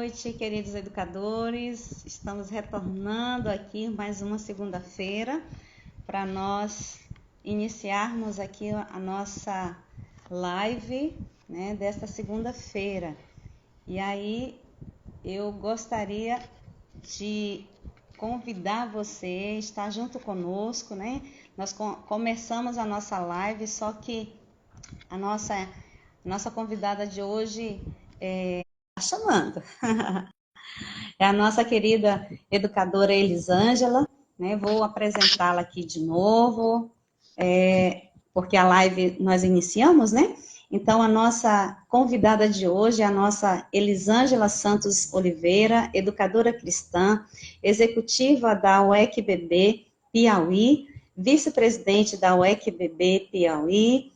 noite, queridos educadores. Estamos retornando aqui mais uma segunda-feira para nós iniciarmos aqui a nossa live, né, desta segunda-feira. E aí eu gostaria de convidar você a estar junto conosco, né? Nós começamos a nossa live, só que a nossa convidada de hoje está chamando. É a nossa querida educadora Elisângela, né? Vou apresentá-la aqui de novo, porque a live nós iniciamos, né? Então, a nossa convidada de hoje é a nossa Elisângela Santos Oliveira, educadora cristã, executiva da UEC-BB Piauí, vice-presidente da UEC-BB Piauí,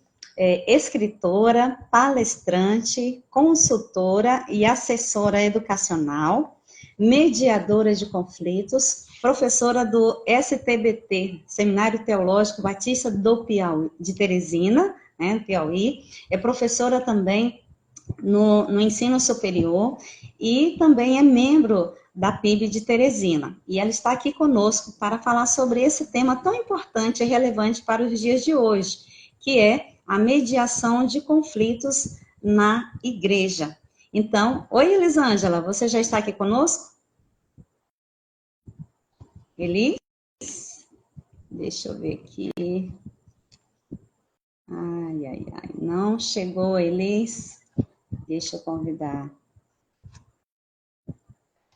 escritora, palestrante, consultora e assessora educacional, mediadora de conflitos, professora do STBT, Seminário Teológico Batista do Piauí, de Teresina, né, Piauí, é professora também no ensino superior e também é membro da PIB de Teresina. E ela está aqui conosco para falar sobre esse tema tão importante e relevante para os dias de hoje, que é a mediação de conflitos na igreja. Então, oi Elisângela, você já está aqui conosco? Elis? Deixa eu ver aqui. Ai, não chegou, Elis. Deixa eu convidar.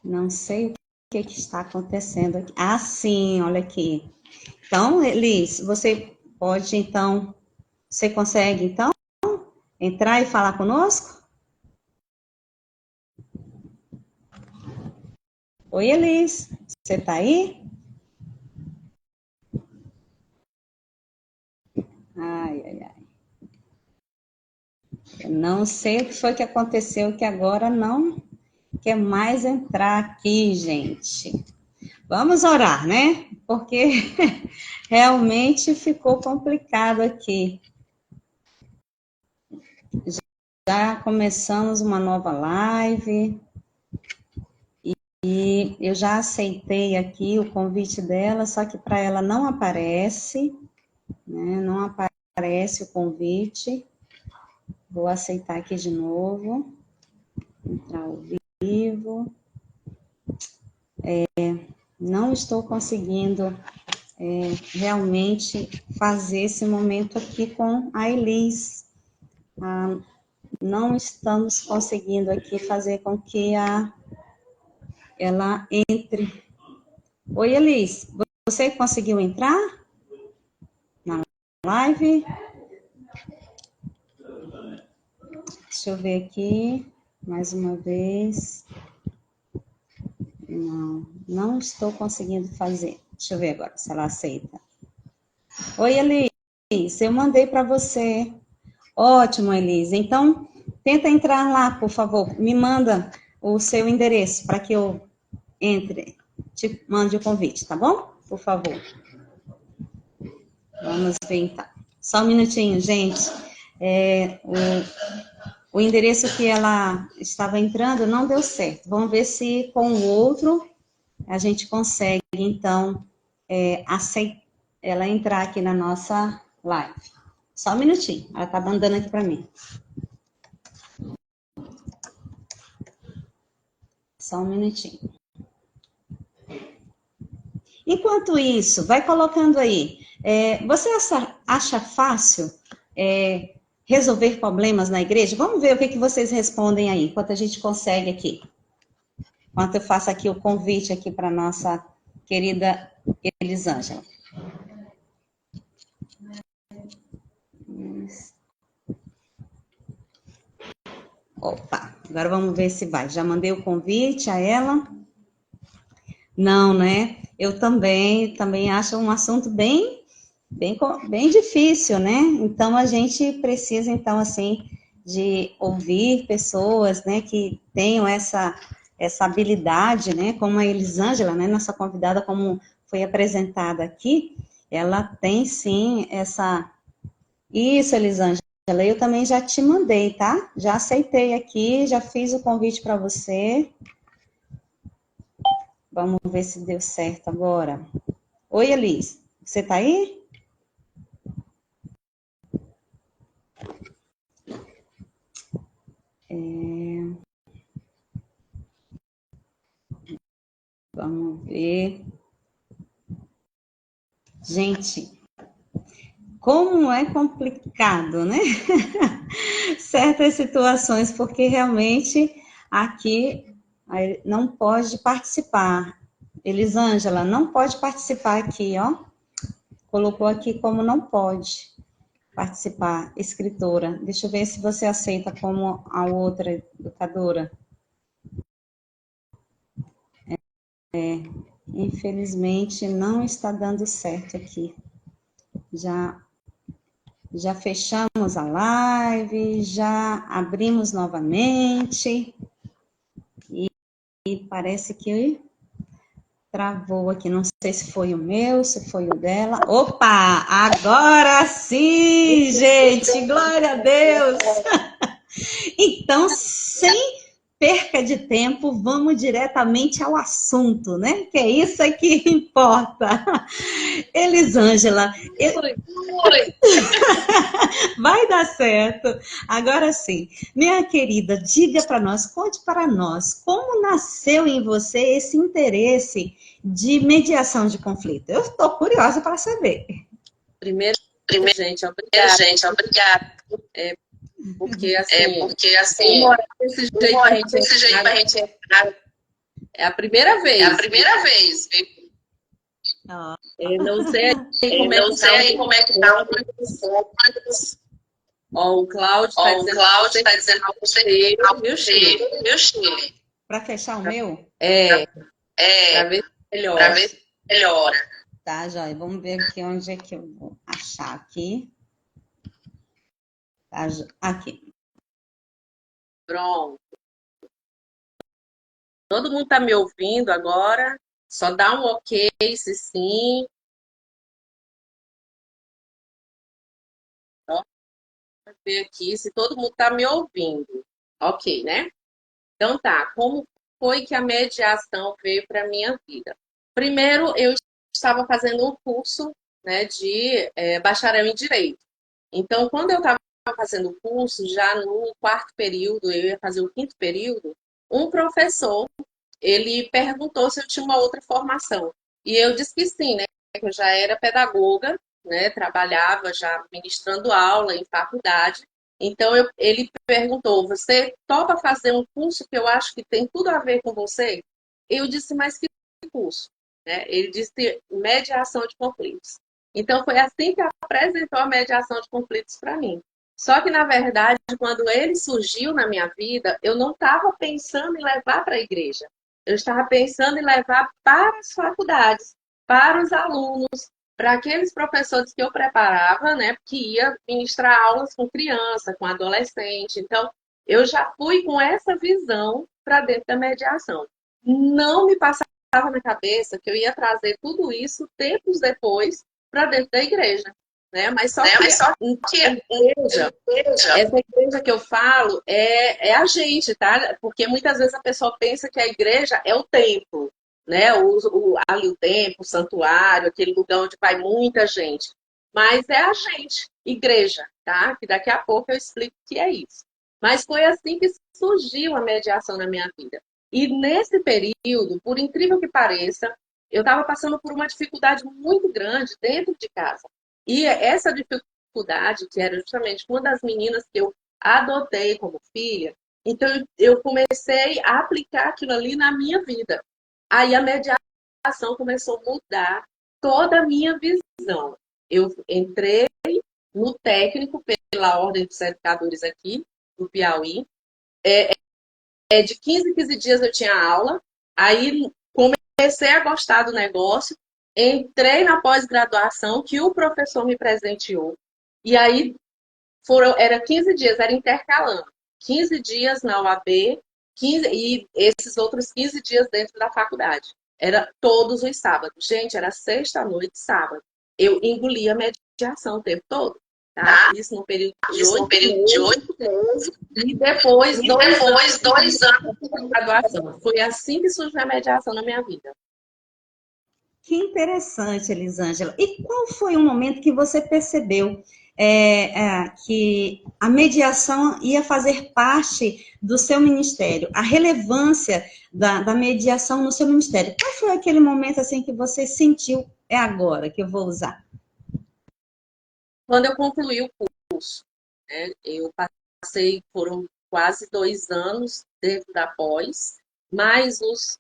Não sei o que está acontecendo aqui. Ah, sim, olha aqui. Então, Elis, você pode, então, você consegue, então, entrar e falar conosco? Oi, Elis, você está aí? Ai. Eu não sei o que foi que aconteceu, que agora não quer mais entrar aqui, gente. Vamos orar, né? Porque realmente ficou complicado aqui. Já começamos uma nova live e eu já aceitei aqui o convite dela, só que para ela não aparece, né? Não aparece o convite. Vou aceitar aqui de novo. Entrar ao vivo. Não estou conseguindo realmente fazer esse momento aqui com a Elis. Não estamos conseguindo aqui fazer com que ela entre. Oi, Elis, você conseguiu entrar na live? Deixa eu ver aqui, mais uma vez. Não estou conseguindo fazer. Deixa eu ver agora se ela aceita. Oi, Elis, eu mandei para você. Ótimo, Elis. Então, tenta entrar lá, por favor. Me manda o seu endereço para que eu entre, te mande o convite, tá bom? Por favor. Vamos ver, então. Só um minutinho, gente. O endereço que ela estava entrando não deu certo. Vamos ver se com o outro a gente consegue, então, ela entrar aqui na nossa live. Só um minutinho. Ela está mandando aqui para mim. Só um minutinho. Enquanto isso, vai colocando aí. Você acha fácil resolver problemas na igreja? Vamos ver o que vocês respondem aí, enquanto a gente consegue aqui. Enquanto eu faço aqui o convite aqui para nossa querida Elisângela. Opa, agora vamos ver se vai. Já mandei o convite a ela. Não, né? Eu também acho um assunto bem difícil, né? Então, a gente precisa, então, assim, de ouvir pessoas, né, que tenham essa habilidade, né, como a Elisângela, né, nossa convidada, como foi apresentada aqui, ela tem, sim, Isso, Elisângela, eu também já te mandei, tá? Já aceitei aqui, já fiz o convite para você. Vamos ver se deu certo agora. Oi, Elis, você tá aí? Vamos ver. Gente, como é complicado, né? Certas situações, porque realmente aqui não pode participar. Elisângela, não pode participar aqui, ó. Colocou aqui como não pode participar, escritora. Deixa eu ver se você aceita como a outra educadora. Infelizmente, não está dando certo aqui. Já fechamos a live, já abrimos novamente e parece que travou aqui. Não sei se foi o meu, se foi o dela. Opa! Agora sim, gente! Glória a Deus! Então, sem perca de tempo, vamos diretamente ao assunto, né? Que é isso que importa. Elisângela, vai dar certo. Agora sim, minha querida, diga para nós, conte para nós, como nasceu em você esse interesse de mediação de conflito? Eu estou curiosa para saber. Primeiro, gente, obrigada. Porque assim, morar desse jeito pra gente entrar, é a primeira vez. Eu não sei como é que tá Ó, o Cláudio tá dizendo que você, meu Chile. Para fechar o meu? Para ver se melhora. Tá, joia. Vamos ver aqui onde é que eu vou achar aqui. Tá, aqui. Pronto. Todo mundo tá me ouvindo agora? Só dá um ok se sim. Ó, vou ver aqui se todo mundo tá me ouvindo. Ok, né? Então tá, como foi que a mediação veio para minha vida? Primeiro, eu estava fazendo um curso, né, de bacharel em Direito. Então, quando eu estava fazendo o curso, já no quarto período, eu ia fazer o quinto período, um professor, ele perguntou se eu tinha uma outra formação. E eu disse que sim, né, que eu já era pedagoga, né, trabalhava já ministrando aula em faculdade. Então, ele perguntou, você topa fazer um curso que eu acho que tem tudo a ver com você? Eu disse, mas que curso? Né? Ele disse, mediação de conflitos. Então, foi assim que apresentou a mediação de conflitos para mim. Só que, na verdade, quando ele surgiu na minha vida, eu não estava pensando em levar para a igreja. Eu estava pensando em levar para as faculdades, para os alunos, para aqueles professores que eu preparava, né, que ia ministrar aulas com criança, com adolescente. Então, eu já fui com essa visão para dentro da mediação. Não me passava na cabeça que eu ia trazer tudo isso tempos depois para dentro da igreja. Né? Mas só que a igreja, essa igreja que eu falo é a gente, tá? Porque muitas vezes a pessoa pensa que a igreja é o templo, né? Ali o templo, o santuário, aquele lugar onde vai muita gente. Mas é a gente, igreja, tá? Que daqui a pouco eu explico o que é isso. Mas foi assim que surgiu a mediação na minha vida. E nesse período, por incrível que pareça, eu estava passando por uma dificuldade muito grande dentro de casa. E essa dificuldade, que era justamente uma das meninas que eu adotei como filha, então eu comecei a aplicar aquilo ali na minha vida. Aí a mediação começou a mudar toda a minha visão. Eu entrei no técnico pela Ordem dos Educadores aqui, do Piauí. De 15 em 15 dias eu tinha aula, aí comecei a gostar do negócio, entrei na pós-graduação que o professor me presenteou, e aí era 15 dias, era intercalando. 15 dias na UAB, 15, e esses outros 15 dias dentro da faculdade. Era todos os sábados. Gente, era sexta noite, sábado. Eu engolia mediação o tempo todo. Tá? Isso no período de 8 meses. E depois, 2 anos de graduação. Foi assim que surgiu a mediação na minha vida. Que interessante, Elisângela. E qual foi o momento que você percebeu que a mediação ia fazer parte do seu ministério? A relevância da mediação no seu ministério? Qual foi aquele momento assim que você sentiu, é agora que eu vou usar? Quando eu concluí o curso, né, eu passei, foram quase 2 anos dentro da pós, mais os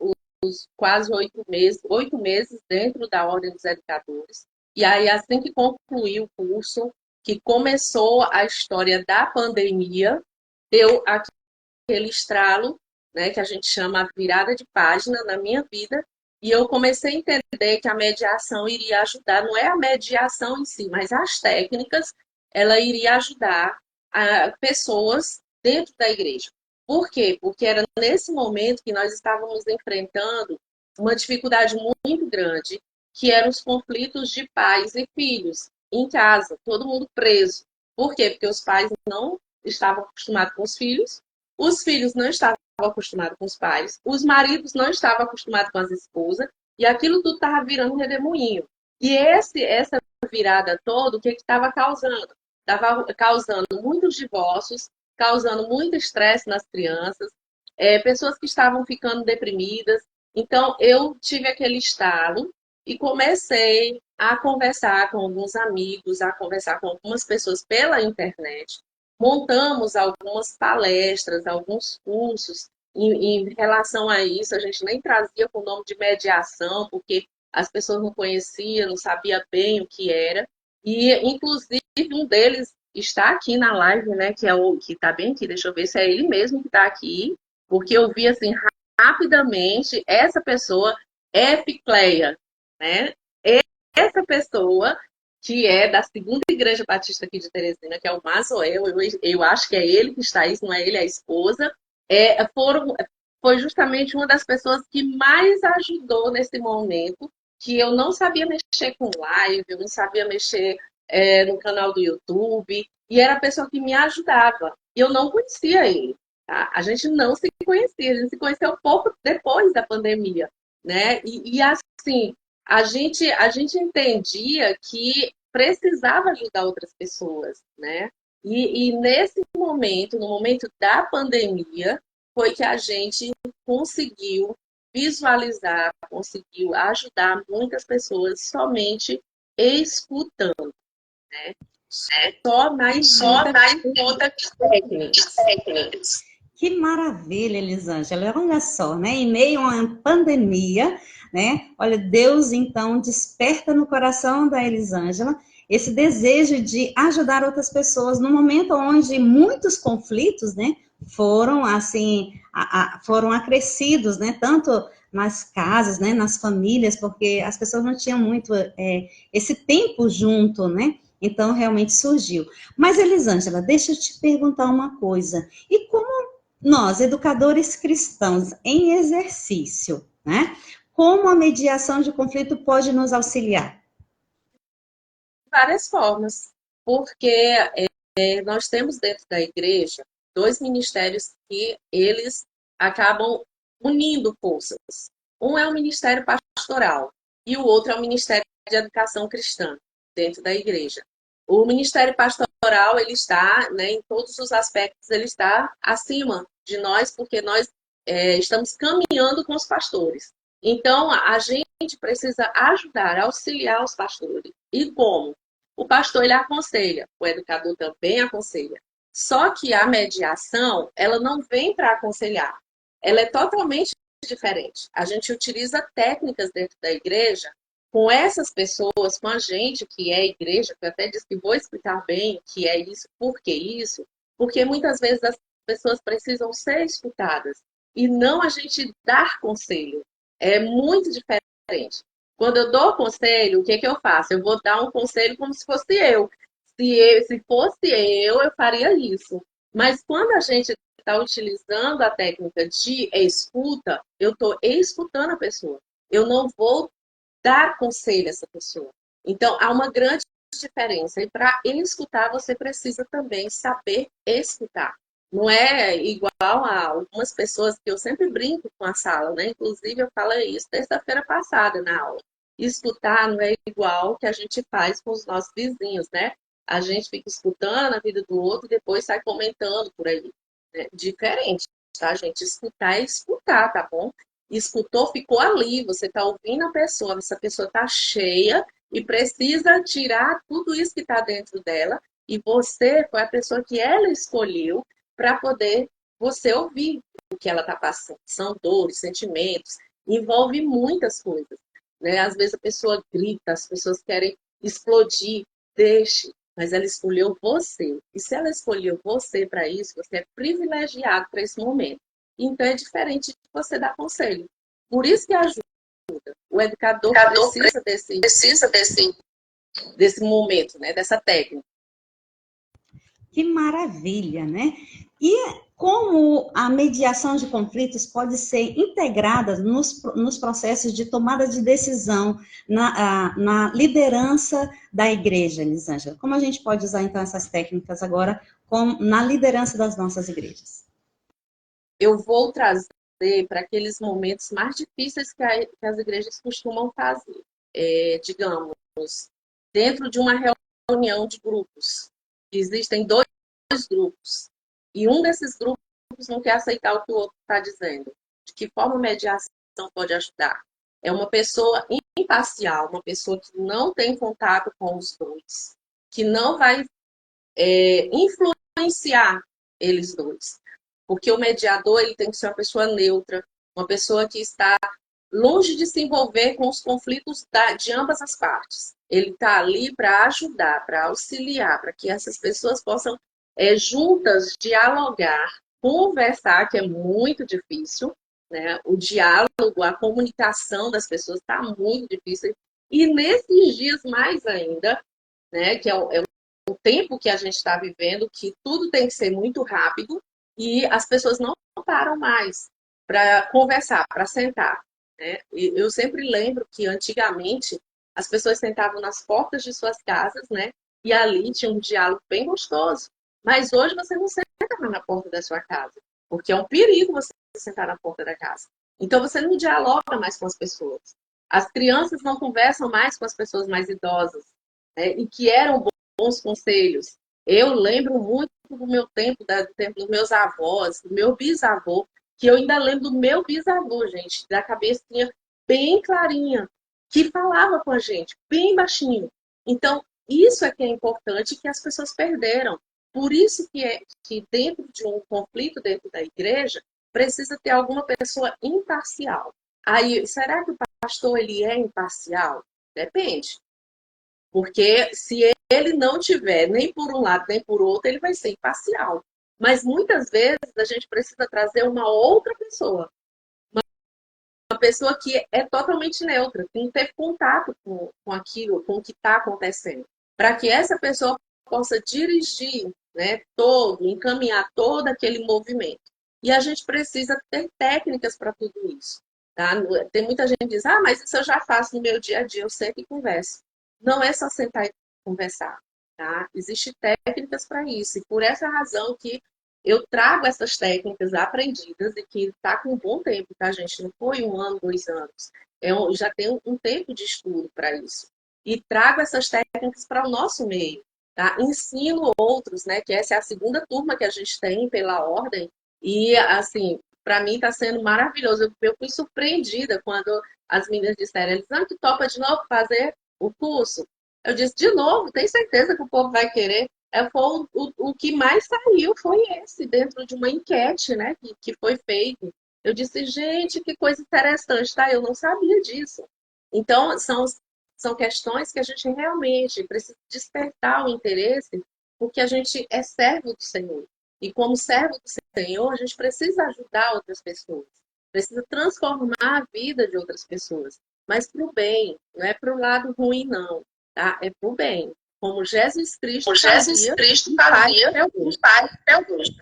quase 8 meses dentro da Ordem dos Educadores. E aí, assim que concluí o curso, que começou a história da pandemia, deu aquele estralo, né, que a gente chama a virada de página na minha vida, e eu comecei a entender que a mediação iria ajudar, não é a mediação em si, mas as técnicas, ela iria ajudar pessoas dentro da igreja. Por quê? Porque era nesse momento que nós estávamos enfrentando uma dificuldade muito grande, que eram os conflitos de pais e filhos em casa, todo mundo preso. Por quê? Porque os pais não estavam acostumados com os filhos não estavam acostumados com os pais, os maridos não estavam acostumados com as esposas, e aquilo tudo estava virando um redemoinho. E essa virada toda, o que estava causando? Estava causando muitos divórcios, causando muito estresse nas crianças, pessoas que estavam ficando deprimidas. Então, eu tive aquele estalo e comecei a conversar com alguns amigos, a conversar com algumas pessoas pela internet. Montamos algumas palestras, alguns cursos em relação a isso. A gente nem trazia com o nome de mediação, porque as pessoas não conheciam, não sabiam bem o que era. E, inclusive, um deles está aqui na live, né? Que é o que está bem aqui. Deixa eu ver se é ele mesmo que está aqui, porque eu vi assim rapidamente essa pessoa é Epicleia, né? Essa pessoa que é da Segunda Igreja Batista aqui de Teresina, que é o Mazoel, eu acho que é ele que está aí, se não é ele, é a esposa, foi justamente uma das pessoas que mais ajudou nesse momento, que eu não sabia mexer com live, eu não sabia mexer no canal do YouTube, e era a pessoa que me ajudava. E eu não conhecia ele, tá? A gente não se conhecia, a gente se conheceu pouco depois da pandemia, né? E assim, a gente entendia que precisava ajudar outras pessoas, né? E nesse momento, no momento da pandemia, foi que a gente conseguiu visualizar, conseguiu ajudar muitas pessoas somente escutando, né? Só na escuta técnicas. Que maravilha, Elisângela. Olha só, né? Em meio a uma pandemia, né? Olha, Deus então desperta no coração da Elisângela esse desejo de ajudar outras pessoas no momento onde muitos conflitos, né, foram assim, foram acrescidos, né, tanto nas casas, né, nas famílias, porque as pessoas não tinham muito esse tempo junto, né? Então realmente surgiu. Mas Elisângela, deixa eu te perguntar uma coisa. E como nós, educadores cristãos em exercício, né? Como a mediação de conflito pode nos auxiliar? Várias formas, porque nós temos dentro da igreja dois ministérios que eles acabam unindo forças. Um é o ministério pastoral e o outro é o ministério de educação cristã dentro da igreja. O ministério pastoral, ele está, né, em todos os aspectos, ele está acima de nós, porque nós estamos caminhando com os pastores. Então, a gente precisa ajudar, auxiliar os pastores. E como? O pastor, ele aconselha, o educador também aconselha. Só que a mediação, ela não vem para aconselhar. Ela é totalmente diferente. A gente utiliza técnicas dentro da igreja com essas pessoas, com a gente que é igreja, que eu até disse que vou explicar bem o que é isso, por que isso, porque muitas vezes as pessoas precisam ser escutadas e não a gente dar conselho. É muito diferente. Quando eu dou conselho, o que que eu faço? Eu vou dar um conselho como se fosse eu. Se fosse eu faria isso. Mas quando a gente está utilizando a técnica de escuta, eu estou escutando a pessoa. Eu não vou dar conselho a essa pessoa. Então, há uma grande diferença. E para escutar, você precisa também saber escutar. Não é igual a algumas pessoas que eu sempre brinco com a sala, né? Inclusive, eu falei isso terça-feira passada na aula. escutar não é igual que a gente faz com os nossos vizinhos, né? A gente fica escutando a vida do outro e depois sai comentando por aí, né? Diferente, tá, gente? Escutar é escutar, tá bom? Escutou, ficou ali, você tá ouvindo a pessoa, essa pessoa tá cheia e precisa tirar tudo isso que tá dentro dela e você foi a pessoa que ela escolheu para poder você ouvir o que ela tá passando. São dores, sentimentos, envolve muitas coisas, né? Às vezes a pessoa grita, as pessoas querem explodir, deixe, mas ela escolheu você. E se ela escolheu você para isso, você é privilegiado para esse momento. Então é diferente de você dar conselho. Por isso que ajuda. O educador precisa desse momento, né? Dessa técnica. Que maravilha, né? E como a mediação de conflitos pode ser integrada nos processos de tomada de decisão na liderança da igreja, Elisângela? Como a gente pode usar, então, essas técnicas agora na liderança das nossas igrejas? Eu vou trazer para aqueles momentos mais difíceis que as igrejas costumam fazer. Digamos, dentro de uma reunião de grupos, existem dois grupos, e um desses grupos não quer aceitar o que o outro está dizendo. De que forma a mediação pode ajudar? É uma pessoa imparcial, uma pessoa que não tem contato com os dois, que não vai influenciar eles dois. Porque o mediador ele tem que ser uma pessoa neutra, uma pessoa que está longe de se envolver com os conflitos de ambas as partes. Ele está ali para ajudar, para auxiliar, para que essas pessoas possam juntas dialogar, conversar, que é muito difícil, né? O diálogo, a comunicação das pessoas está muito difícil. E nesses dias mais ainda, né, que é o tempo que a gente está vivendo, que tudo tem que ser muito rápido e as pessoas não param mais para conversar, para sentar. Né? E eu sempre lembro que antigamente as pessoas sentavam nas portas de suas casas, né? E ali tinha um diálogo bem gostoso. Mas hoje você não senta mais na porta da sua casa, porque é um perigo você sentar na porta da casa. Então você não dialoga mais com as pessoas. As crianças não conversam mais com as pessoas mais idosas, né? E que eram bons conselhos. Eu lembro muito do meu tempo, do tempo dos meus avós, do meu bisavô, que eu ainda lembro do meu bisavô, gente, da cabecinha bem clarinha, que falava com a gente, bem baixinho. Então, isso é que é importante que as pessoas perderam. Por isso que dentro de um conflito dentro da igreja, precisa ter alguma pessoa imparcial. Aí, será que o pastor ele é imparcial? Depende. Porque se ele não tiver nem por um lado nem por outro, ele vai ser imparcial. Mas muitas vezes a gente precisa trazer uma outra pessoa. Uma pessoa que é totalmente neutra, que não teve contato com aquilo, com o que está acontecendo. Para que essa pessoa possa dirigir, né, encaminhar todo aquele movimento. E a gente precisa ter técnicas para tudo isso. Tá? Tem muita gente que diz, mas isso eu já faço no meu dia a dia, eu sento e converso. Não é só sentar e conversar. Tá? Existem técnicas para isso. E por essa razão que eu trago essas técnicas aprendidas e que está com um bom tempo, tá, gente? Não foi 1 ano, 2 anos. Já tenho um tempo de estudo para isso. E trago essas técnicas para o nosso meio. Tá? Ensino outros, né? Que essa é a segunda turma que a gente tem pela ordem. E, assim, para mim está sendo maravilhoso. Eu fui surpreendida quando as meninas disseram, Elisângela, tu topa de novo fazer o curso? Eu disse, de novo, tem certeza que o povo vai querer? O que mais saiu foi esse, dentro de uma enquete, né, que foi feito. Eu disse, gente, que coisa interessante, tá? Eu não sabia disso. Então, são questões que a gente realmente precisa despertar o interesse, porque a gente é servo do Senhor. E como servo do Senhor, a gente precisa ajudar outras pessoas. Precisa transformar a vida de outras pessoas. Mas para o bem, não é para o lado ruim, não. Tá? É para o bem. Como Jesus Cristo fazia até hoje.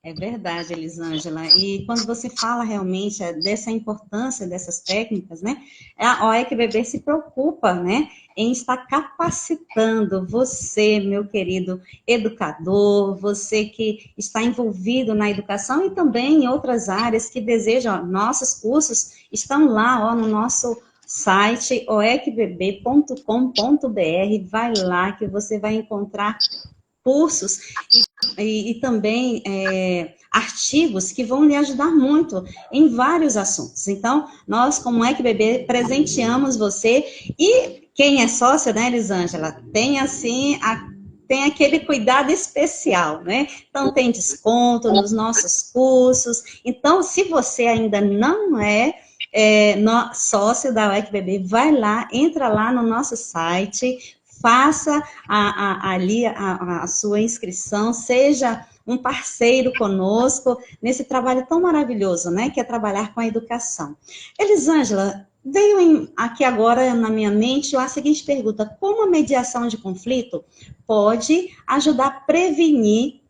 É verdade, Elisângela. E quando você fala realmente dessa importância dessas técnicas, né? A OECBB se preocupa, né, em estar capacitando você, meu querido educador, você que está envolvido na educação e também em outras áreas que desejam, nossos cursos estão lá, no nosso site oecbb.com.br, vai lá que você vai encontrar cursos e também artigos que vão lhe ajudar muito em vários assuntos. Então, nós, como ECBB, presenteamos você e quem é sócio, né, Elisângela, tem assim tem aquele cuidado especial, né? Então, tem desconto nos nossos cursos. Então, se você ainda não sócio da UECBB, vai lá, entra lá no nosso site, faça ali a sua inscrição, seja um parceiro conosco nesse trabalho tão maravilhoso, né, que é trabalhar com a educação. Elisângela, veio aqui agora na minha mente a seguinte pergunta: como a mediação de conflito pode ajudar a prevenir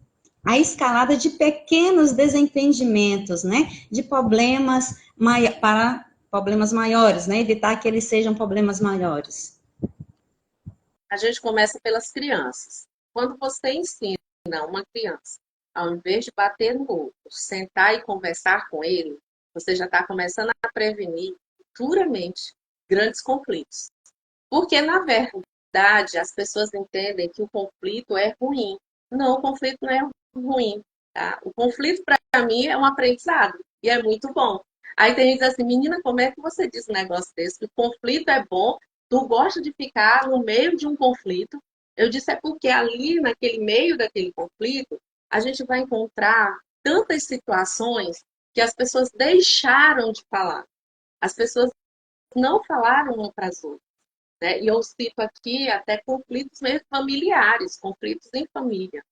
a escalada de pequenos desentendimentos, né, de problemas para problemas maiores, né, evitar que eles sejam problemas maiores? A gente começa pelas crianças. Quando você ensina uma criança, ao invés de bater no outro, sentar e conversar com ele, você já está começando a prevenir futuramente grandes conflitos. Porque, na verdade, as pessoas entendem que o conflito é ruim. Não, o conflito não é ruim. Tá? O conflito, para mim, é um aprendizado. E é muito bom. Aí tem gente que diz assim, menina, como é que você diz um negócio desse? Que o conflito é bom, tu gosta de ficar no meio de um conflito. Eu disse, é porque ali, naquele meio daquele conflito, a gente vai encontrar tantas situações que as pessoas deixaram de falar. As pessoas não falaram uma para as outras. Né? E eu cito aqui até conflitos mesmo familiares, conflitos em família.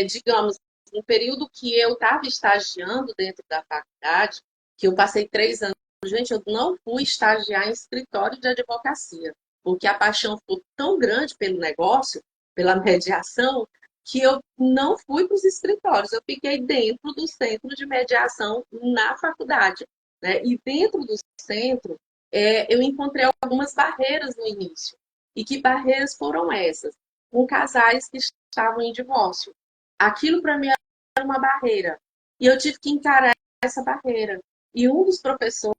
Digamos, no período que eu estava estagiando dentro da faculdade, que eu passei 3 anos, gente, eu não fui estagiar em escritório de advocacia, porque a paixão ficou tão grande pelo negócio, pela mediação, que eu não fui para os escritórios, eu fiquei dentro do centro de mediação na faculdade. Né? E dentro do centro, eu encontrei algumas barreiras no início. E que barreiras foram essas? Com casais que estavam em divórcio. Aquilo para mim era uma barreira. E eu tive que encarar essa barreira. E um dos professores,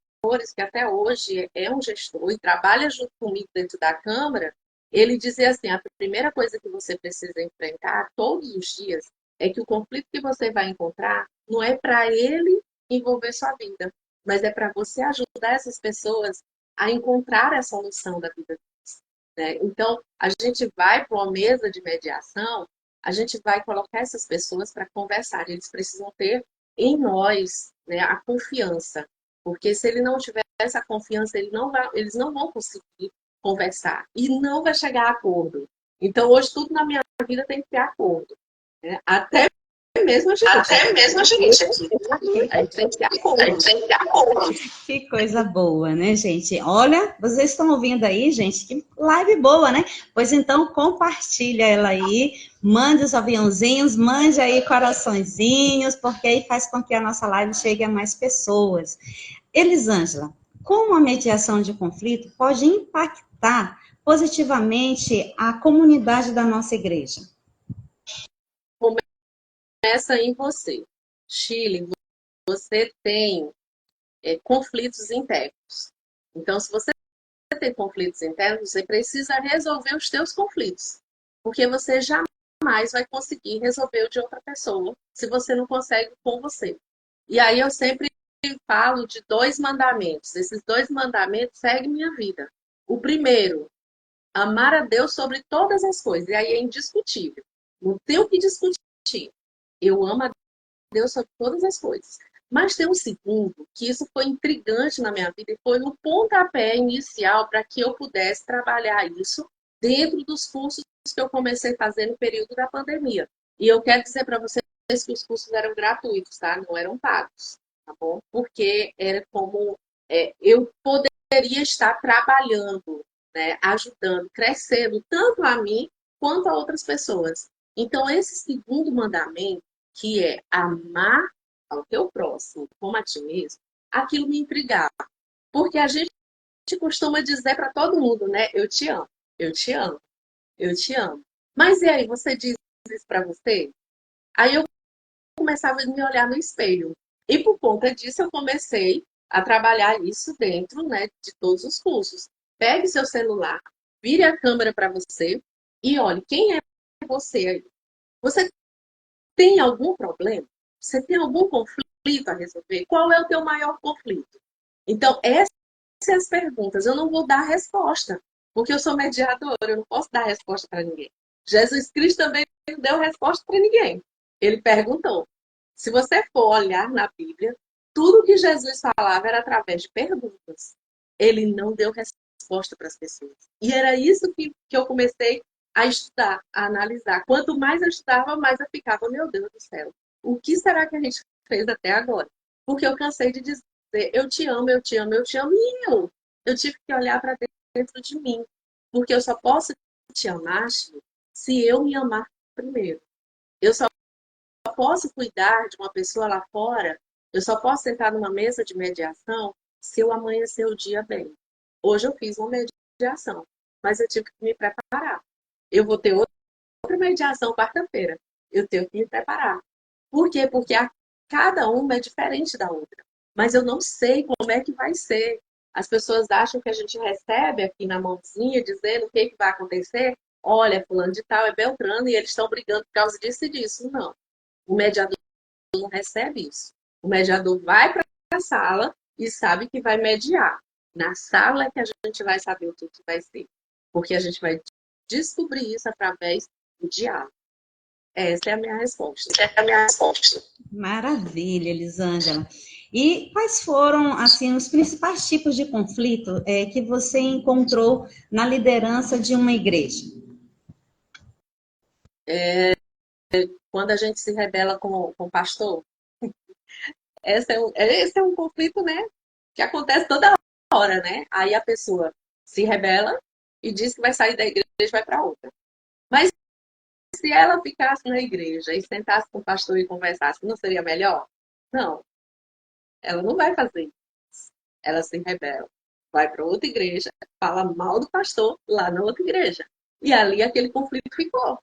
que até hoje é um gestor e trabalha junto comigo dentro da Câmara, ele dizia assim: a primeira coisa que você precisa enfrentar todos os dias é que o conflito que você vai encontrar não é para ele envolver sua vida, mas é para você ajudar essas pessoas a encontrar a solução da vida deles. Né? Então, a gente vai para uma mesa de mediação, a gente vai colocar essas pessoas para conversar. Eles precisam ter em nós, né, a confiança, porque se ele não tiver essa confiança, eles não vão conseguir conversar e não vai chegar a acordo. Então, hoje, tudo na minha vida tem que ter acordo. Né? Até mesmo a gente. Até mesmo a gente. A gente tem que ter acordo. A gente tem que ter acordo. Que coisa boa, né, gente? Olha, vocês estão ouvindo aí, gente? Que live boa, né? Pois então, compartilha ela aí, mande os aviãozinhos, mande aí coraçõezinhos, porque aí faz com que a nossa live chegue a mais pessoas. Elisângela, como a mediação de conflito pode impactar positivamente a comunidade da nossa igreja? Começa em você. Chile, você tem conflitos internos. Então, se você tem conflitos internos, você precisa resolver os teus conflitos. Porque você jamais vai conseguir resolver o de outra pessoa se você não consegue com você. E aí eu sempre falo de 2 mandamentos. Esses 2 mandamentos seguem minha vida. O primeiro, amar a Deus sobre todas as coisas. E aí é indiscutível. Não tem o que discutir. Eu amo a Deus sobre todas as coisas. Mas tem um segundo, que isso foi intrigante na minha vida e foi o pontapé inicial para que eu pudesse trabalhar isso dentro dos cursos que eu comecei a fazer no período da pandemia. E eu quero dizer para vocês que os cursos eram gratuitos, tá? Não eram pagos, tá bom? Porque era como eu poderia estar trabalhando, né? Ajudando, crescendo tanto a mim quanto a outras pessoas. Então, esse segundo mandamento, que é amar ao teu próximo como a ti mesmo, aquilo me intrigava. Porque a gente costuma dizer para todo mundo, né? Eu te amo, eu te amo, eu te amo. Mas e aí, você diz isso para você? Aí eu começava a me olhar no espelho. E por conta disso, eu comecei a trabalhar isso dentro, né, de todos os cursos. Pegue seu celular, vire a câmera para você e olhe quem é você aí. Você tem algum problema? Você tem algum conflito a resolver? Qual é o teu maior conflito? Então, essas são as perguntas. Eu não vou dar resposta, porque eu sou mediadora, eu não posso dar resposta para ninguém. Jesus Cristo também não deu resposta para ninguém. Ele perguntou. Se você for olhar na Bíblia, tudo que Jesus falava era através de perguntas. Ele não deu resposta para as pessoas. E era isso que eu comecei a estudar, a analisar. Quanto mais eu estudava, mais eu ficava, meu Deus do céu, o que será que a gente fez até agora? Porque eu cansei de dizer, eu te amo, eu te amo, eu te amo, e eu tive que olhar para dentro de mim. Porque eu só posso te amar, Chico, se eu me amar primeiro. Eu só posso cuidar de uma pessoa lá fora, eu só posso sentar numa mesa de mediação se eu amanhecer o dia bem. Hoje eu fiz uma mediação, mas eu tive que me preparar. Eu vou ter outra mediação quarta-feira. Eu tenho que me preparar. Por quê? Porque cada uma é diferente da outra. Mas eu não sei como é que vai ser. As pessoas acham que a gente recebe aqui na mãozinha, dizendo o que vai acontecer. Olha, fulano de tal é Beltrano e eles estão brigando por causa disso e disso. Não. O mediador não recebe isso. O mediador vai para a sala e sabe que vai mediar. Na sala é que a gente vai saber o que vai ser. Porque a gente vai descobrir isso através do diálogo. Essa é a minha resposta. Essa é a minha resposta. Maravilha, Elisângela. E quais foram, assim, os principais tipos de conflito que você encontrou na liderança de uma igreja? Quando a gente se rebela com o pastor, esse é um conflito, né? Que acontece toda hora, né? Aí a pessoa se rebela e diz que vai sair da igreja e vai para outra. Mas se ela ficasse na igreja e sentasse com o pastor e conversasse, não seria melhor? Não, ela não vai fazer isso. Ela se rebela, vai para outra igreja, fala mal do pastor lá na outra igreja. E ali aquele conflito ficou.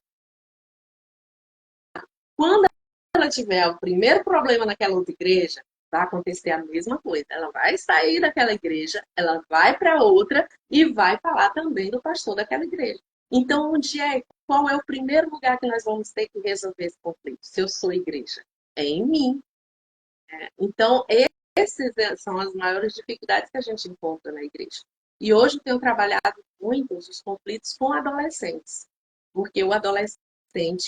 Quando ela tiver o primeiro problema naquela outra igreja, vai acontecer a mesma coisa. Ela vai sair daquela igreja, ela vai para outra e vai falar também do pastor daquela igreja. Então, qual é o primeiro lugar que nós vamos ter que resolver esse conflito? Se eu sou igreja, é em mim. Então, essas são as maiores dificuldades que a gente encontra na igreja. E hoje eu tenho trabalhado muito os conflitos com adolescentes, porque o adolescente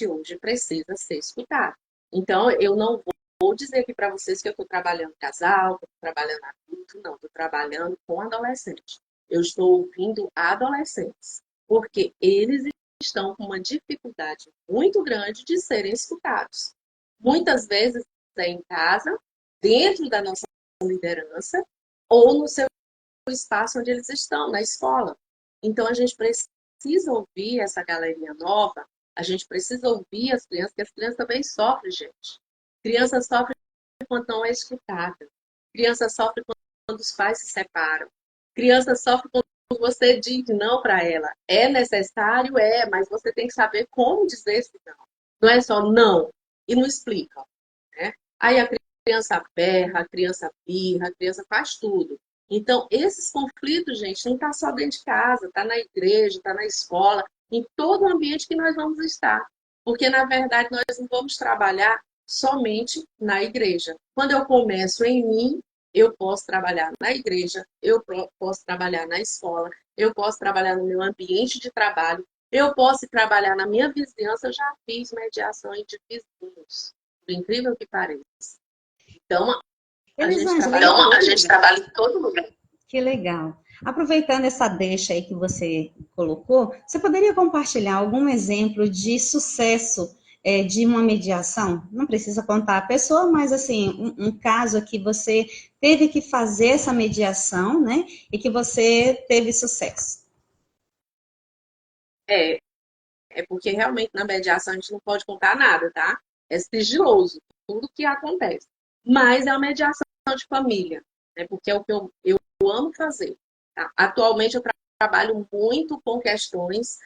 hoje precisa ser escutado. Então, eu não vou dizer aqui para vocês que eu estou trabalhando casal, estou trabalhando adulto, não, estou trabalhando com adolescente. Eu estou ouvindo adolescentes, porque eles estão com uma dificuldade muito grande de serem escutados. Muitas vezes é em casa, dentro da nossa liderança, ou no seu espaço onde eles estão, na escola. Então, a gente precisa ouvir essa galerinha nova, a gente precisa ouvir as crianças, porque as crianças também sofrem, gente. Criança sofre quando não é escutada. Criança sofre quando os pais se separam. Criança sofre quando você diz não para ela. É necessário? É, mas você tem que saber como dizer esse não. Não é só não e não explica. Né? Aí a criança berra, a criança birra, a criança faz tudo. Então, esses conflitos, gente, não está só dentro de casa, está na igreja, está na escola, em todo o ambiente que nós vamos estar. Porque, na verdade, nós não vamos trabalhar somente na igreja. Quando eu começo em mim, eu posso trabalhar na igreja, eu posso trabalhar na escola, eu posso trabalhar no meu ambiente de trabalho, eu posso trabalhar na minha vizinhança. Eu já fiz mediações de vizinhos, por incrível que pareça. Então, a gente trabalha em todo lugar. Que legal. Aproveitando essa deixa aí que você colocou, você poderia compartilhar algum exemplo de sucesso de uma mediação? Não precisa contar a pessoa, mas assim, um caso que você teve que fazer essa mediação, né? E que você teve sucesso. É porque realmente na mediação a gente não pode contar nada, tá? É sigiloso, tudo que acontece. Mas é uma mediação de família, né? Porque é o que eu amo fazer. Tá? Atualmente eu trabalho muito com questões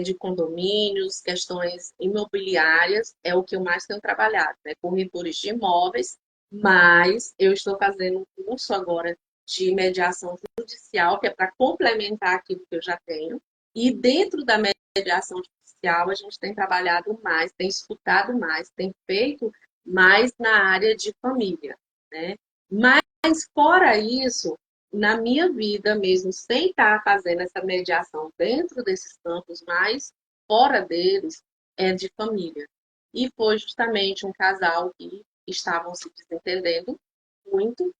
de condomínios, questões imobiliárias, é o que eu mais tenho trabalhado, né? Corretores de imóveis, Mas eu estou fazendo um curso agora de mediação judicial, que é para complementar aquilo que eu já tenho. E dentro da mediação judicial, a gente tem trabalhado mais, tem escutado mais, tem feito mais na área de família, né? Mas fora isso, na minha vida mesmo, sem estar fazendo essa mediação dentro desses campos, mas fora deles, é de família. E foi justamente um casal que estavam se desentendendo muito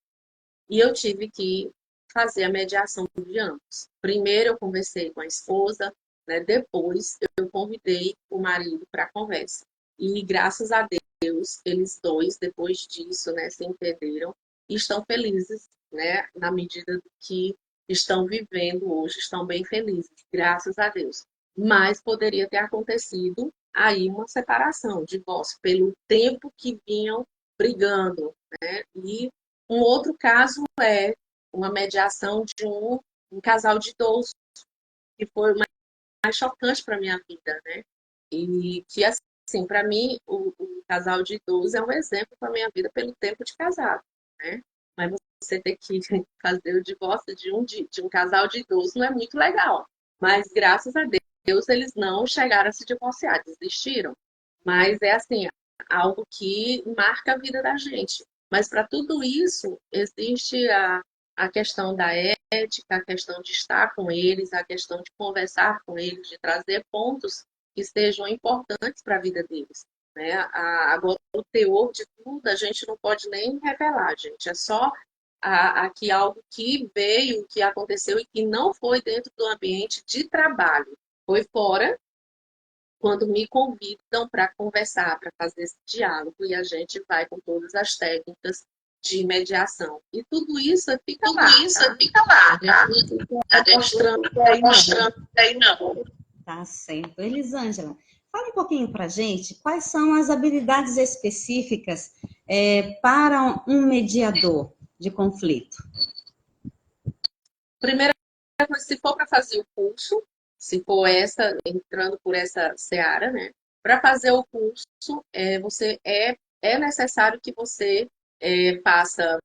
e eu tive que fazer a mediação de ambos. Primeiro eu conversei com a esposa, né? Depois eu convidei o marido para a conversa. E graças a Deus, eles dois, depois disso, né, se entenderam e estão felizes, né, na medida do que estão vivendo hoje, estão bem felizes, graças a Deus. Mas poderia ter acontecido aí uma separação, um divórcio, pelo tempo que vinham brigando, né? E um outro caso é uma mediação de um casal de idosos, que foi o mais chocante para a minha vida, né? E que, assim, para mim, o casal de idosos é um exemplo para a minha vida pelo tempo de casado, né? Mas você ter que fazer o divórcio de um casal de idosos não é muito legal. Mas, graças a Deus, eles não chegaram a se divorciar, desistiram. Mas é, assim, algo que marca a vida da gente. Mas para tudo isso, existe a questão da ética, a questão de estar com eles, a questão de conversar com eles, de trazer pontos que sejam importantes para a vida deles. Né? Agora, o teor de tudo a gente não pode nem revelar, gente. É só aqui algo que veio, que aconteceu e que não foi dentro do ambiente de trabalho. Foi fora, quando me convidam para conversar, para fazer esse diálogo, e a gente vai com todas as técnicas de mediação. E tudo isso fica Tudo lá, isso tá? fica lá, A tá? gente não A fica gente não mostrando fica aí, não. mostrando aí, não. Tá certo. Elisângela, fala um pouquinho para a gente quais são as habilidades específicas para um mediador de conflito. Primeira coisa, se for para fazer o curso, se for entrando por essa seara, né? Para fazer o curso, é necessário que você faça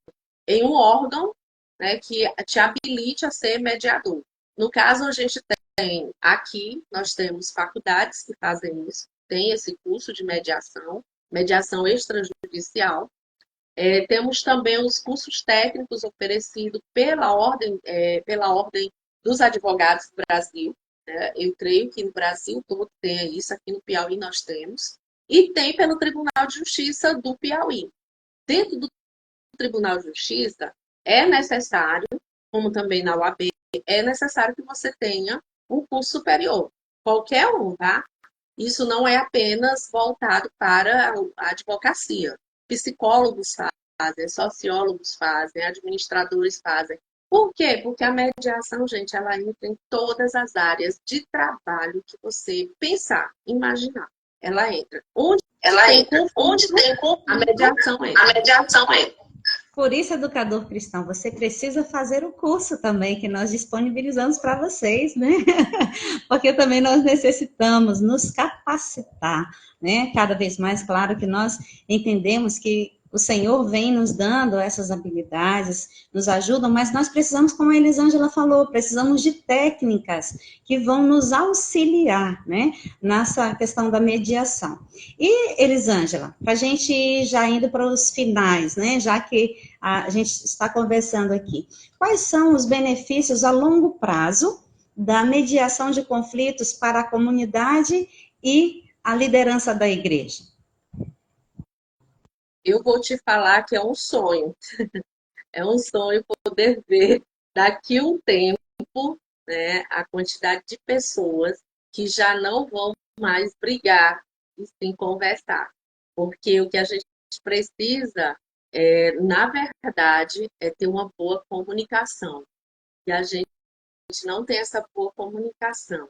em um órgão, né, que te habilite a ser mediador. No caso, a gente tem aqui, nós temos faculdades que fazem isso, tem esse curso de mediação, mediação extrajudicial. Temos também os cursos técnicos oferecidos pela ordem dos advogados do Brasil. Né? Eu creio que no Brasil todo tem isso, aqui no Piauí nós temos. E tem pelo Tribunal de Justiça do Piauí. Dentro do Tribunal de Justiça, é necessário, como também na UAB, é necessário que você tenha um curso superior. Qualquer um, tá? Isso não é apenas voltado para a advocacia. Psicólogos fazem, sociólogos fazem, administradores fazem. Por quê? Porque a mediação, gente, ela entra em todas as áreas de trabalho que você pensar, imaginar. Ela entra. Onde Ela tem entra. Onde conflito, tem a conflito, mediação a entra. mediação entra. Por isso, educador cristão, você precisa fazer o curso também que nós disponibilizamos para vocês, né? Porque também nós necessitamos nos capacitar, né? Cada vez mais, claro que nós entendemos que o Senhor vem nos dando essas habilidades, nos ajudam, mas nós precisamos, como a Elisângela falou, precisamos de técnicas que vão nos auxiliar, né? Nessa questão da mediação. E, Elisângela, para a gente ir já indo para os finais, né? Já que a gente está conversando aqui, quais são os benefícios a longo prazo da mediação de conflitos para a comunidade e a liderança da igreja? Eu vou te falar que é um sonho. É um sonho poder ver daqui a um tempo, né, a quantidade de pessoas que já não vão mais brigar e sim conversar. Porque o que a gente precisa, na verdade, é ter uma boa comunicação. E a gente não tem essa boa comunicação.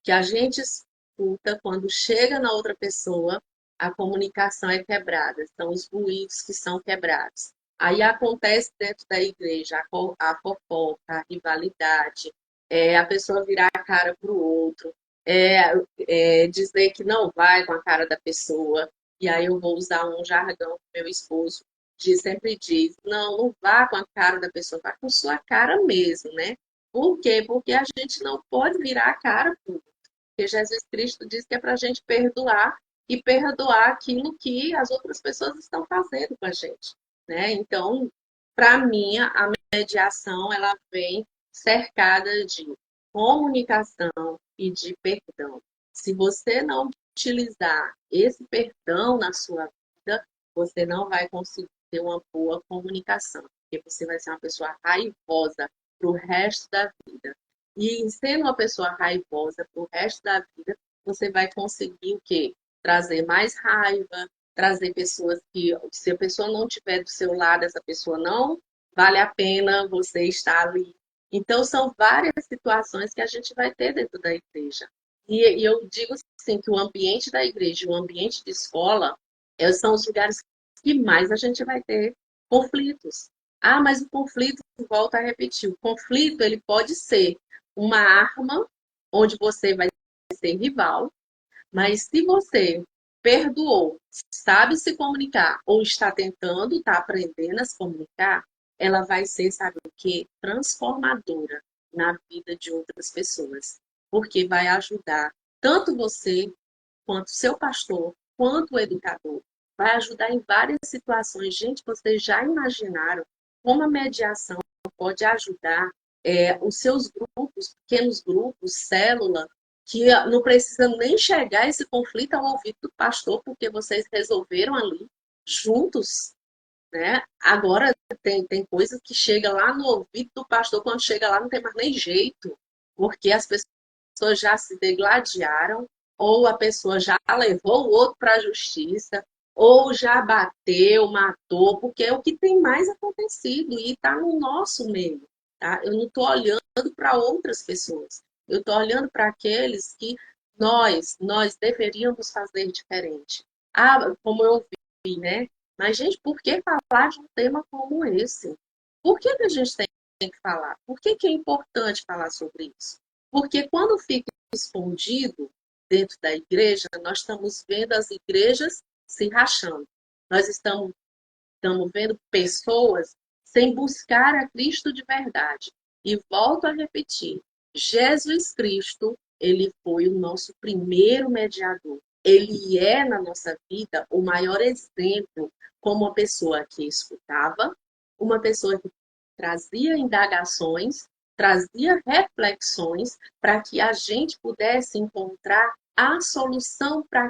Que a gente escuta quando chega na outra pessoa, a comunicação é quebrada, são os ruídos que são quebrados. Aí acontece dentro da igreja a fofoca, a rivalidade, a pessoa virar a cara para o outro, dizer que não vai com a cara da pessoa. E aí eu vou usar um jargão do meu esposo. sempre diz, não vá com a cara da pessoa, vá com sua cara mesmo, né? Por quê? Porque a gente não pode virar a cara, porque Jesus Cristo diz que é para a gente perdoar e perdoar aquilo que as outras pessoas estão fazendo com a gente, né? Então, para mim, a mediação, ela vem cercada de comunicação e de perdão. Se você não utilizar esse perdão na sua vida, você não vai conseguir ter uma boa comunicação, porque você vai ser uma pessoa raivosa para o resto da vida. E sendo uma pessoa raivosa para o resto da vida, você vai conseguir o quê? Trazer mais raiva, trazer pessoas que, se a pessoa não estiver do seu lado, essa pessoa não vale a pena você estar ali. Então, são várias situações que a gente vai ter dentro da igreja. E eu digo assim, que o ambiente da igreja, o ambiente de escola, são os lugares que mais a gente vai ter conflitos. Ah, mas o conflito, volta a repetir, o conflito ele pode ser uma arma onde você vai ser rival, mas se você perdoou, sabe se comunicar ou está tentando, está aprendendo a se comunicar, ela vai ser, sabe o quê? Transformadora na vida de outras pessoas. Porque vai ajudar tanto você, quanto seu pastor, quanto o educador. Vai ajudar em várias situações. Gente, vocês já imaginaram como a mediação pode ajudar os seus grupos, pequenos grupos, célula, que não precisa nem chegar esse conflito ao ouvido do pastor, porque vocês resolveram ali juntos, né? Agora tem coisa que chega lá no ouvido do pastor, quando chega lá não tem mais nem jeito, porque as pessoas já se degladiaram, ou a pessoa já levou o outro para a justiça, ou já bateu, matou, porque é o que tem mais acontecido e está no nosso meio. Tá? Eu não estou olhando para outras pessoas, eu estou olhando para aqueles que nós deveríamos fazer diferente. Ah, como eu vi, né? Mas, gente, por que falar de um tema como esse? Por que a gente tem que falar? Por que é importante falar sobre isso? Porque quando fica escondido dentro da igreja, nós estamos vendo as igrejas se rachando. Nós estamos vendo pessoas sem buscar a Cristo de verdade. E volto a repetir, Jesus Cristo, ele foi o nosso primeiro mediador. Ele é, na nossa vida, o maior exemplo como uma pessoa que escutava, uma pessoa que trazia indagações, trazia reflexões para que a gente pudesse encontrar a solução para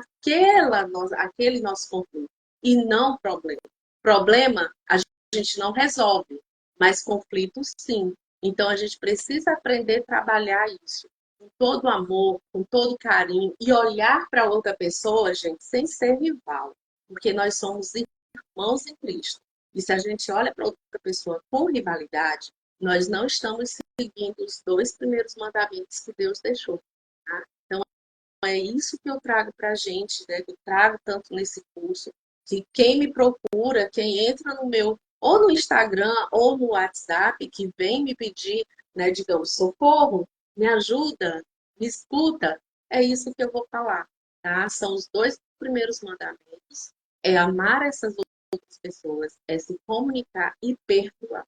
aquele nosso conflito e não problema. Problema a gente não resolve, mas conflitos sim. Então a gente precisa aprender a trabalhar isso com todo amor, com todo carinho e olhar para outra pessoa, gente, sem ser rival, porque nós somos irmãos em Cristo. E se a gente olha para outra pessoa com rivalidade, nós não estamos seguindo os 2 primeiros mandamentos que Deus deixou. Tá? Então, é isso que eu trago para a gente, né? Que eu trago tanto nesse curso, que quem me procura, quem entra no meu, ou no Instagram, ou no WhatsApp, que vem me pedir, né, digamos, socorro, me ajuda, me escuta, é isso que eu vou falar, tá? São os 2 primeiros mandamentos, é amar essas outras pessoas, é se comunicar e perdoar.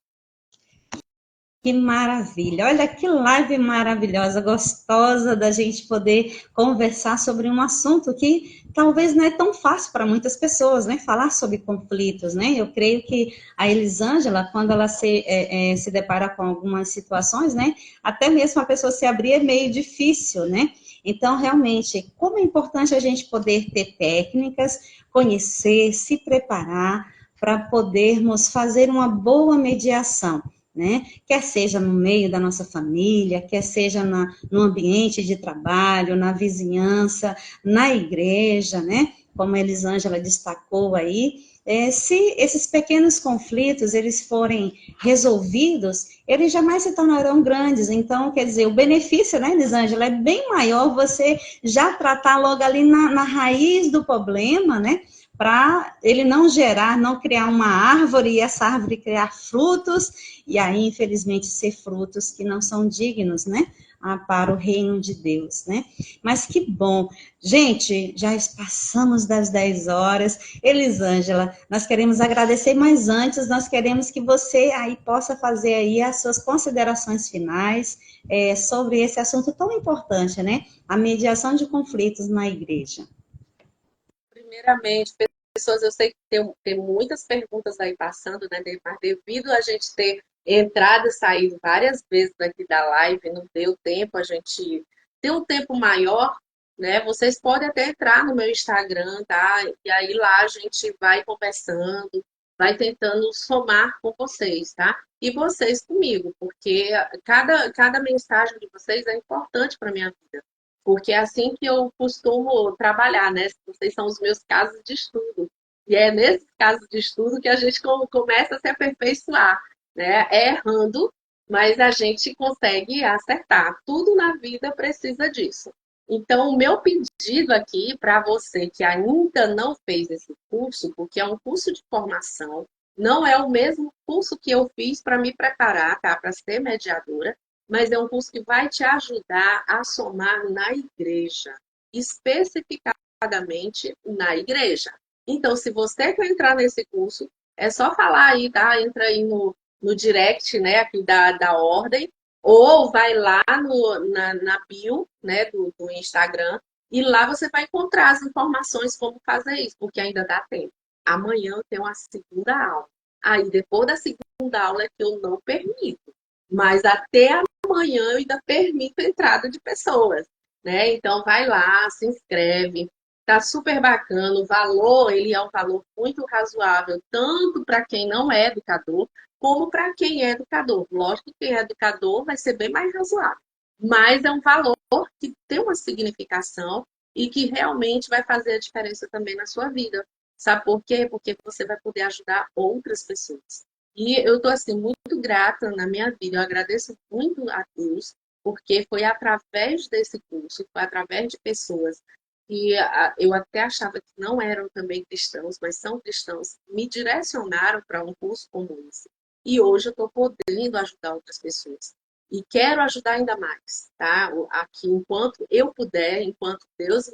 Que maravilha! Olha que live maravilhosa, gostosa da gente poder conversar sobre um assunto que talvez não é tão fácil para muitas pessoas, né? Falar sobre conflitos, né? Eu creio que a Elisângela, quando ela se depara com algumas situações, né? Até mesmo a pessoa se abrir é meio difícil, né? Então, realmente, como é importante a gente poder ter técnicas, conhecer, se preparar para podermos fazer uma boa mediação. Né? Quer seja no meio da nossa família, quer seja no ambiente de trabalho, na vizinhança, na igreja, né? Como a Elisângela destacou aí, se esses pequenos conflitos eles forem resolvidos, eles jamais se tornarão grandes. Então, quer dizer, o benefício, né, Elisângela, é bem maior você já tratar logo ali na raiz do problema, né? Para ele não gerar, não criar uma árvore e essa árvore criar frutos, e aí, infelizmente, ser frutos que não são dignos, né, para o reino de Deus, né? Mas que bom. Gente, já passamos das 10 horas. Elisângela, nós queremos agradecer, mas antes nós queremos que você aí possa fazer aí as suas considerações finais sobre esse assunto tão importante, né? A mediação de conflitos na igreja. Primeiramente, pessoas, eu sei que tem muitas perguntas aí passando, né? Mas devido a gente ter entrado e saído várias vezes daqui da live, não deu tempo, a gente tem um tempo maior, né? Vocês podem até entrar no meu Instagram, tá? E aí lá a gente vai conversando, vai tentando somar com vocês, tá? E vocês comigo, porque cada mensagem de vocês é importante para minha vida. Porque é assim que eu costumo trabalhar, né? Vocês são os meus casos de estudo. E é nesses casos de estudo que a gente começa a se aperfeiçoar, né? É errando, mas a gente consegue acertar. Tudo na vida precisa disso. Então, o meu pedido aqui para você que ainda não fez esse curso, porque é um curso de formação, não é o mesmo curso que eu fiz para me preparar, tá? Para ser mediadora, mas é um curso que vai te ajudar a somar na igreja, especificadamente na igreja. Então, se você quer entrar nesse curso, é só falar aí, tá? Entra aí no direct, né, aqui da ordem, ou vai lá na bio, né, do Instagram, e lá você vai encontrar as informações como fazer isso, porque ainda dá tempo. Amanhã eu tenho a segunda aula. Aí, depois da segunda aula é que eu não permito. Mas até amanhã eu ainda permito a entrada de pessoas, né? Então vai lá, se inscreve, tá super bacana. O valor, ele é um valor muito razoável, tanto para quem não é educador, como para quem é educador. Lógico que quem é educador vai ser bem mais razoável, mas é um valor que tem uma significação e que realmente vai fazer a diferença também na sua vida. Sabe por quê? Porque você vai poder ajudar outras pessoas. E eu estou assim, muito grata na minha vida. Eu agradeço muito a Deus, porque foi através desse curso, foi através de pessoas que eu até achava que não eram também cristãos, mas são cristãos, me direcionaram para um curso como esse. E hoje eu estou podendo ajudar outras pessoas. E quero ajudar ainda mais, tá? Aqui, enquanto eu puder, enquanto Deus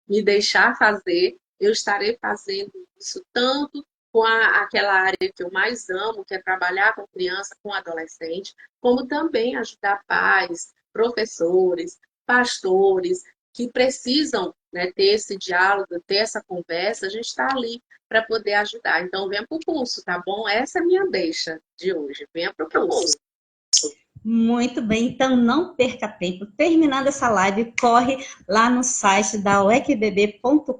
me deixar fazer, eu estarei fazendo isso tanto com aquela área que eu mais amo, que é trabalhar com criança, com adolescente, como também ajudar pais, professores, pastores, que precisam, né, ter esse diálogo, ter essa conversa, a gente está ali para poder ajudar. Então, venha para o curso, tá bom? Essa é a minha deixa de hoje. Venha para o curso. Muito bem, então não perca tempo. Terminando essa live, corre lá no site da uecbb.com.br,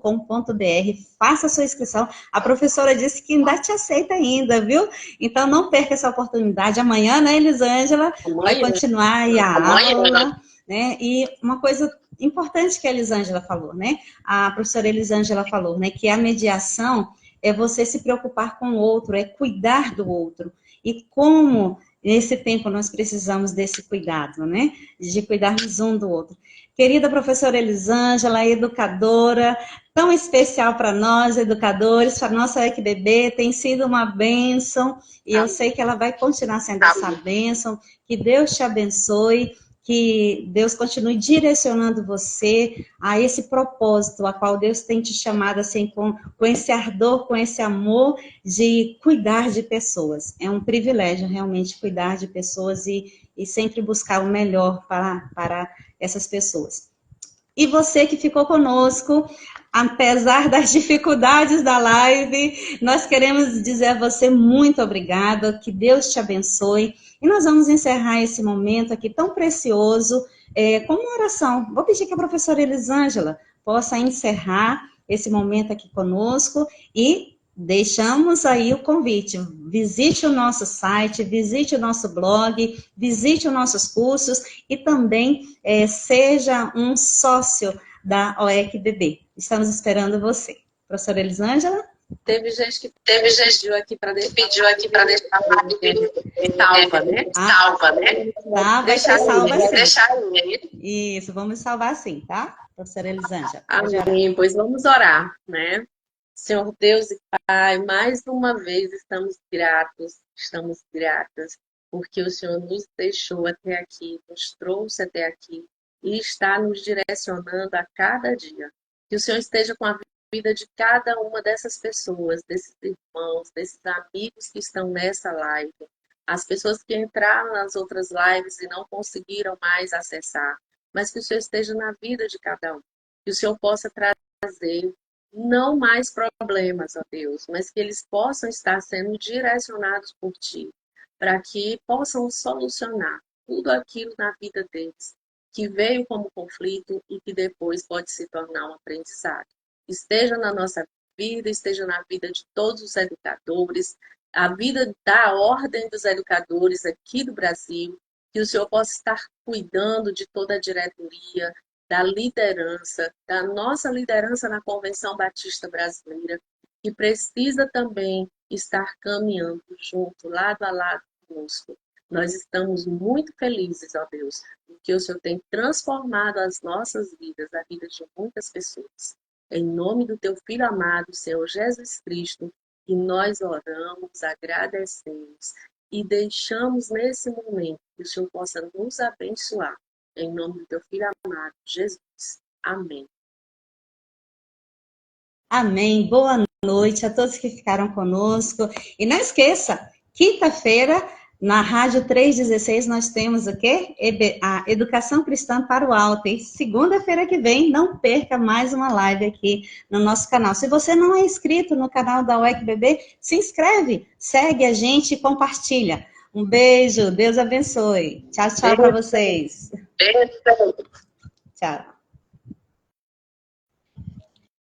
faça a sua inscrição. A professora disse que ainda te aceita ainda, viu? Então não perca essa oportunidade. Amanhã, né, Elisângela, vai continuar aí a aula, né? E uma coisa importante que a Elisângela falou, né? A professora Elisângela falou, né? Que a mediação é você se preocupar com o outro, é cuidar do outro. E como nesse tempo nós precisamos desse cuidado, né? De cuidarmos um do outro. Querida professora Elisângela, educadora, tão especial para nós, educadores, para a nossa EQBB, tem sido uma bênção, e eu sei que ela vai continuar sendo essa bênção. Que Deus te abençoe, que Deus continue direcionando você a esse propósito, a qual Deus tem te chamado assim, com esse ardor, com esse amor de cuidar de pessoas. É um privilégio realmente cuidar de pessoas e sempre buscar o melhor para essas pessoas. E você que ficou conosco, apesar das dificuldades da live, nós queremos dizer a você muito obrigada, que Deus te abençoe. E nós vamos encerrar esse momento aqui tão precioso com uma oração. Vou pedir que a professora Elisângela possa encerrar esse momento aqui conosco e deixamos aí o convite. Visite o nosso site, visite o nosso blog, visite os nossos cursos e também seja um sócio da OECBB. Estamos esperando você. Professora Elisângela? Teve gente que pediu aqui para deixar salva, né? Salva, né? Tá, vai ser salva sim. Isso, vamos salvar sim, tá? Professora Elisângela. Amém. Pois vamos orar, né? Senhor Deus e Pai, mais uma vez estamos gratos, estamos gratas porque o Senhor nos deixou até aqui, nos trouxe até aqui e está nos direcionando a cada dia. Que o Senhor esteja com a vida de cada uma dessas pessoas, desses irmãos, desses amigos que estão nessa live, as pessoas que entraram nas outras lives e não conseguiram mais acessar, mas que o Senhor esteja na vida de cada um, que o Senhor possa trazer não mais problemas, ó Deus, mas que eles possam estar sendo direcionados por Ti, para que possam solucionar tudo aquilo na vida deles, que veio como conflito e que depois pode se tornar um aprendizado. Esteja na nossa vida, esteja na vida de todos os educadores, a vida da ordem dos educadores aqui do Brasil, que o Senhor possa estar cuidando de toda a diretoria, da liderança, da nossa liderança na Convenção Batista Brasileira, que precisa também estar caminhando junto, lado a lado conosco. Nós estamos muito felizes, ó Deus, porque o Senhor tem transformado as nossas vidas, a vida de muitas pessoas. Em nome do teu Filho amado, Senhor Jesus Cristo, que nós oramos, agradecemos e deixamos nesse momento que o Senhor possa nos abençoar. Em nome do teu Filho amado, Jesus. Amém. Amém. Boa noite a todos que ficaram conosco. E não esqueça, quinta-feira, na Rádio 316, nós temos o quê? A Educação Cristã para o Alto. E segunda-feira que vem, não perca mais uma live aqui no nosso canal. Se você não é inscrito no canal da UECBB, se inscreve, segue a gente e compartilha. Um beijo, Deus abençoe. Tchau, tchau para vocês. Beijo. Tchau.